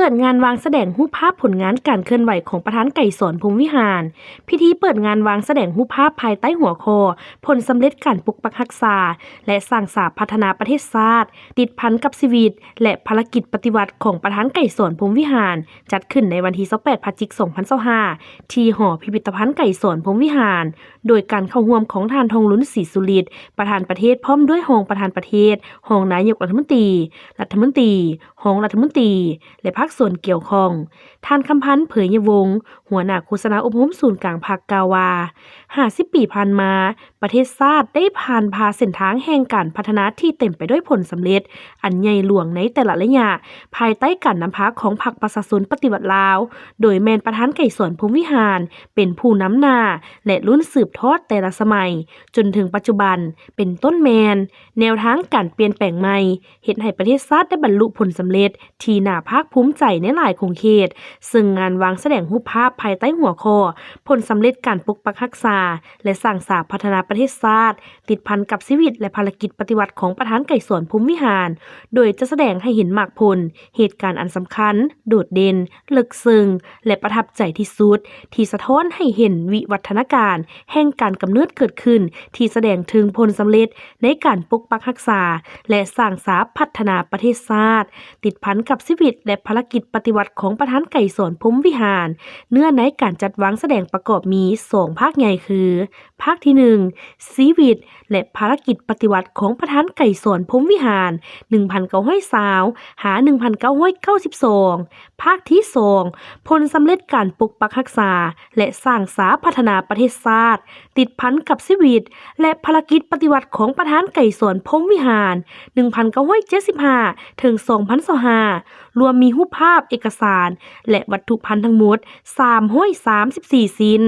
เปิดงานวางแสดงรูปภาพผลงานการเคลื่อนไหวของประธานไก่สอนพรหมวิหารพิธีเปิดงานวางแสดงรูปภาพภายใต้หัวข้อผลสำเร็จการปกปักรักษาและสร้างสรรค์พัฒนาประเทศชาติติดพันกับชีวิตและภารกิจปฏิวัติของประธานไก่สอนพรหมวิหารจัดขึ้นในวันที่28พฤศจิกายน2025ที่หอพิพิธภัณฑ์ไก่สอนพรหมวิหารโดยการเข้าร่วมของท่านทองลุ้นศรีสุริตประธานประเทศพร้อมด้วยรองประธานประเทศรองนายกรัฐมนตรีรองรัฐมนตรีและภาคส่วนเกี่ยวข้องท่านคำพันธ์เผยยวงศ์หัวหน้าโฆษณาอบรมศูนย์กลางภาคกล่าวว่า50 ปีผ่านมาประเทศชาติได้ผ่านพาเส้นทางแห่งการพัฒนาที่เต็มไปด้วยผลสำเร็จอันใหญ่หลวงในแต่ละระยะภายใต้การนำพาของพรรคประชาชนปฏิวัติลาวโดยแมนประธานไก่สอนพรหมวิหารเป็นผู้นำหน้าและรุ่นสืบทอดแต่ละสมัยจนถึงปัจจุบันเป็นต้นแมนแนวทางการเปลี่ยนแปลงใหม่เฮ็ดให้ประเทศชาติได้บรรลุผลสำเร็จที่น่าภาคภูมิใจในหลายโครงเขตซึ่งงานวางแสดงรูปภาพภายใต้หัวข้อผลสำเร็จการปกปักรักษาและสร้างสรรค์พัฒนาประเทศชาติติดพันกับชีวิตและภารกิจปฏิวัติของประธานไก่สอนพรหมวิหารโดยจะแสดงให้เห็นมากผลเหตุการณ์อันสำคัญโดดเด่นลึกซึ้งและประทับใจที่สุดที่สะท้อนให้เห็นวิวัฒนาการแห่งการกำเนิดเกิดขึ้นที่แสดงถึงผลสำเร็จในการปกปักรักษาและสร้างสรรค์พัฒนาประเทศชาติติดพันกับชีวิตและภารกิจปฏิวัติของประธานไก่สอนพรหมวิหารเนื้อในการจัดวางแสดงประกอบมี2ภาคใหญ่คือภาคที่1ชีวิตและภารกิจปฏิวัติของประธานไก่สอนพรหมวิหาร1920หา1992ภาคที่2ผลสำเร็จการปกปักรักษาและสร้างสรรค์พัฒนาประเทศชาติติดพันกับชีวิตและภารกิจปฏิวัติของประธานไก่สอนพรหมวิหาร1975ถึง2025รวมมีรูปภาพเอกสารและวัตถุพันธ์ทั้งหมด334 ชิ้น